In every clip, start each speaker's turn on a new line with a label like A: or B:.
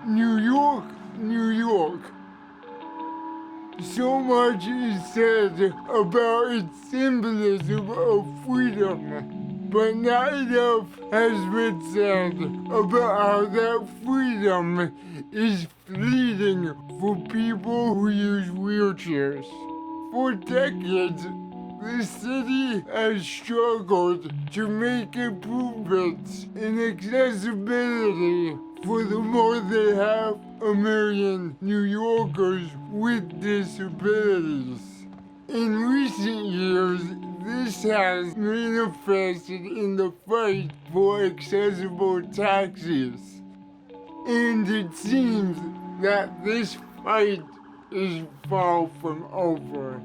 A: New York, New York. So much is said about its symbolism of freedom, but not enough has been said about how that freedom is fleeting for people who use wheelchairs. For decades, the city has struggled to make improvements in accessibility for the more than 500,000 New Yorkers with disabilities. In recent years, this has manifested in the fight for accessible taxis. And it seems that this fight is far from over.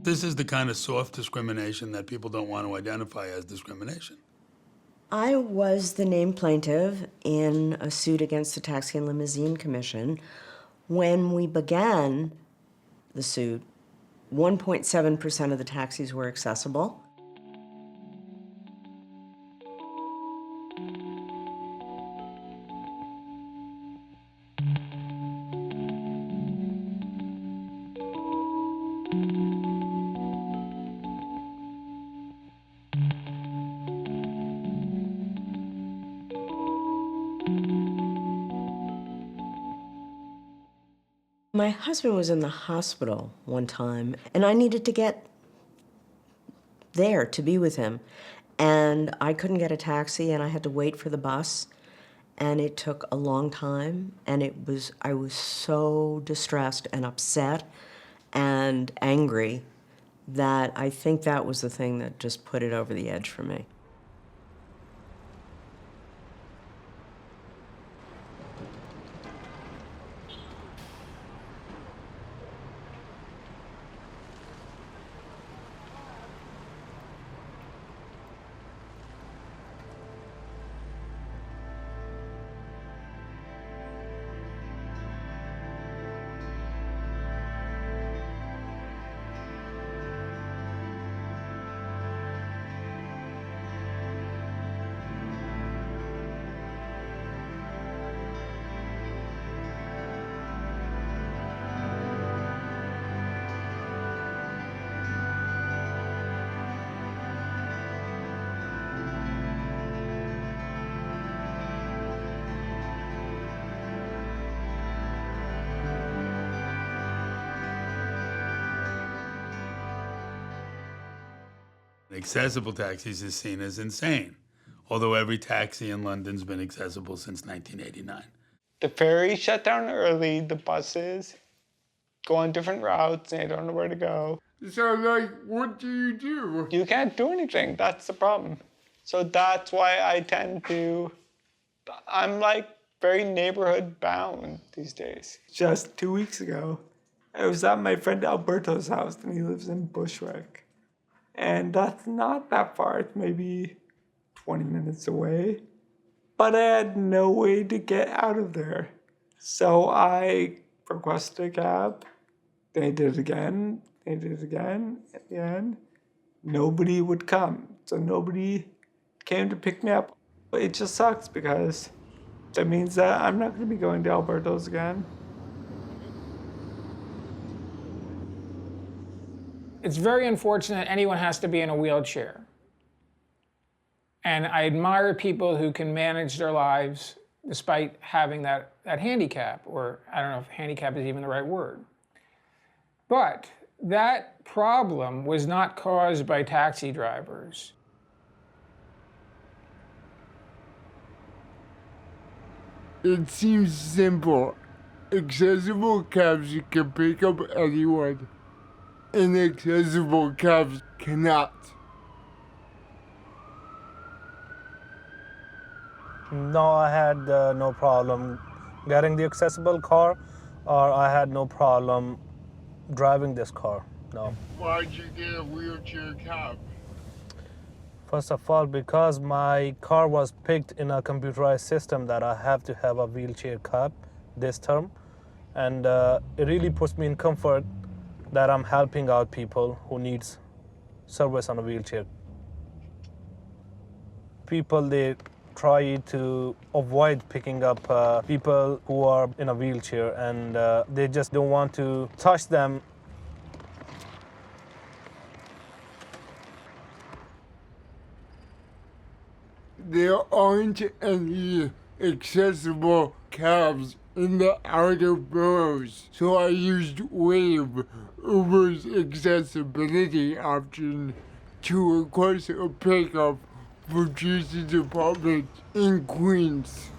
B: This is the kind of soft discrimination that people don't want to identify as discrimination.
C: I was the named plaintiff in a suit against the Taxi and Limousine Commission. When we began the suit, 1.7% of the taxis were accessible. My husband was in the hospital one time, and I needed to get there to be with him. And I couldn't get a taxi, and I had to wait for the bus. And it took a long time, and I was so distressed and upset and angry that I think that was the thing that just put it over the edge for me.
B: Accessible taxis is seen as insane, although every taxi in London's been accessible since 1989.
D: The ferries shut down early, the buses go on different routes, and they don't know where to go.
A: So, what do you do?
D: You can't do anything, that's the problem. So that's why I'm very neighborhood bound these days. Just 2 weeks ago, I was at my friend Alberto's house, and he lives in Bushwick. And that's not that far, it's maybe 20 minutes away. But I had no way to get out of there. So I requested a cab. They did it again. At the end, nobody would come. So nobody came to pick me up. It just sucks because that means that I'm not going to be going to Alberto's again.
E: It's very unfortunate anyone has to be in a wheelchair. And I admire people who can manage their lives despite having that handicap, or I don't know if handicap is even the right word. But that problem was not caused by taxi drivers.
A: It seems simple. Accessible cabs can pick up anyone. Inaccessible cabs cannot.
F: No, I had no problem getting the accessible car, or I had no problem driving this car, no.
A: Why'd you get a wheelchair cab?
F: First of all, because my car was picked in a computerized system that I have to have a wheelchair cab this term, and it really puts me in comfort that I'm helping out people who needs service on a wheelchair. People, they try to avoid picking up people who are in a wheelchair, and they just don't want to touch them.
A: There aren't any accessible cabs in the outer boroughs, so I used Wave, Uber's accessibility option, to request a pickup for Jesus apartment in Queens.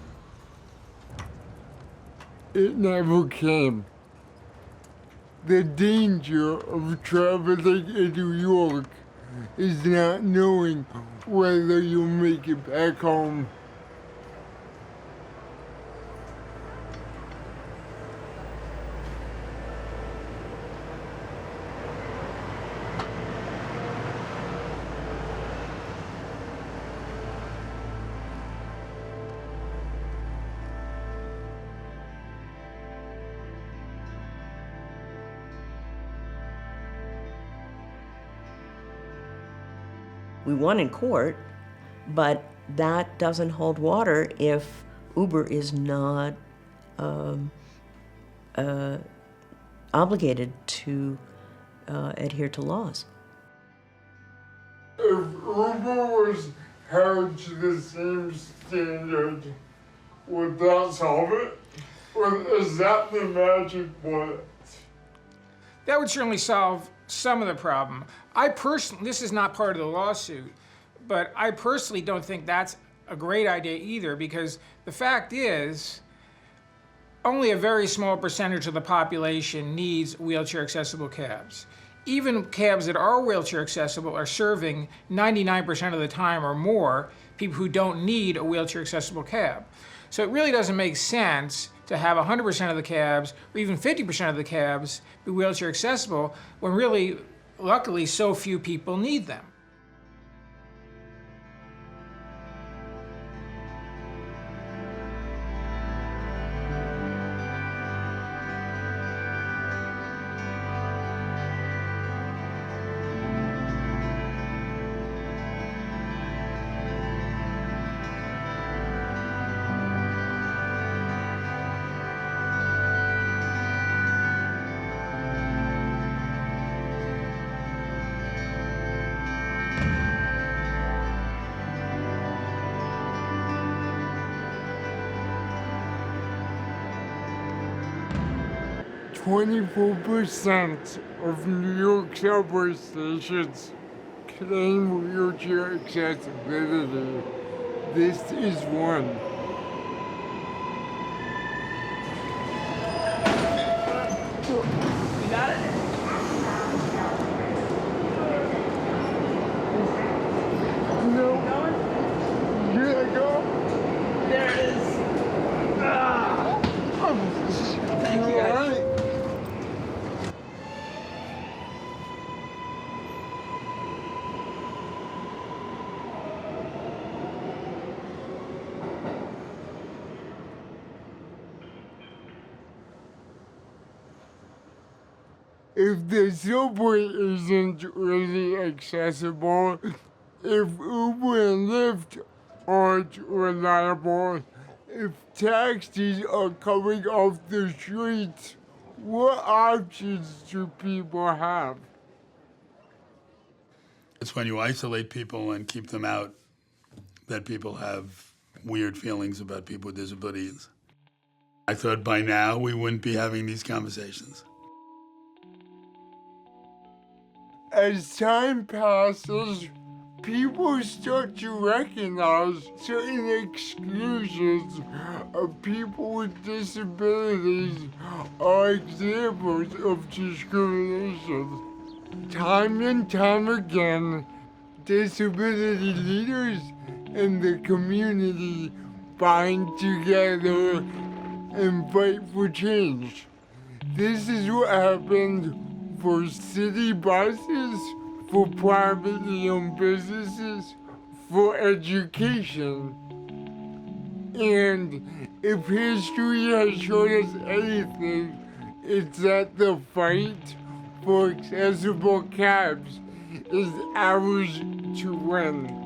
A: It never came. The danger of traveling in New York is not knowing whether you'll make it back home.
C: We won in court, but that doesn't hold water if Uber is not obligated to adhere to laws.
A: If Uber was held to the same standard, would that solve it? Or is that the magic bullet?
E: That would certainly solve some of the problem. I personally, this is not part of the lawsuit, but I personally don't think that's a great idea either, because the fact is, only a very small percentage of the population needs wheelchair accessible cabs. Even cabs that are wheelchair accessible are serving 99% of the time or more people who don't need a wheelchair accessible cab. So it really doesn't make sense to have 100% of the cabs, or even 50% of the cabs, be wheelchair accessible, when really, luckily, so few people need them.
A: %24 of New York subway stations claim wheelchair accessibility. This is one.
D: You got it?
A: No.
D: Going?
A: Here I go.
D: There it is. Ah. Thank you, guys.
A: Alright. If the subway isn't really accessible, if Uber and Lyft aren't reliable, if taxis are coming off the streets, what options do people have?
B: It's when you isolate people and keep them out that people have weird feelings about people with disabilities. I thought by now we wouldn't be having these conversations.
A: As time passes, people start to recognize certain exclusions of people with disabilities are examples of discrimination. Time and time again, disability leaders in the community bind together and fight for change. This is what happened for city buses, for privately owned businesses, for education. And if history has shown us anything, it's that the fight for accessible cabs is hours to run.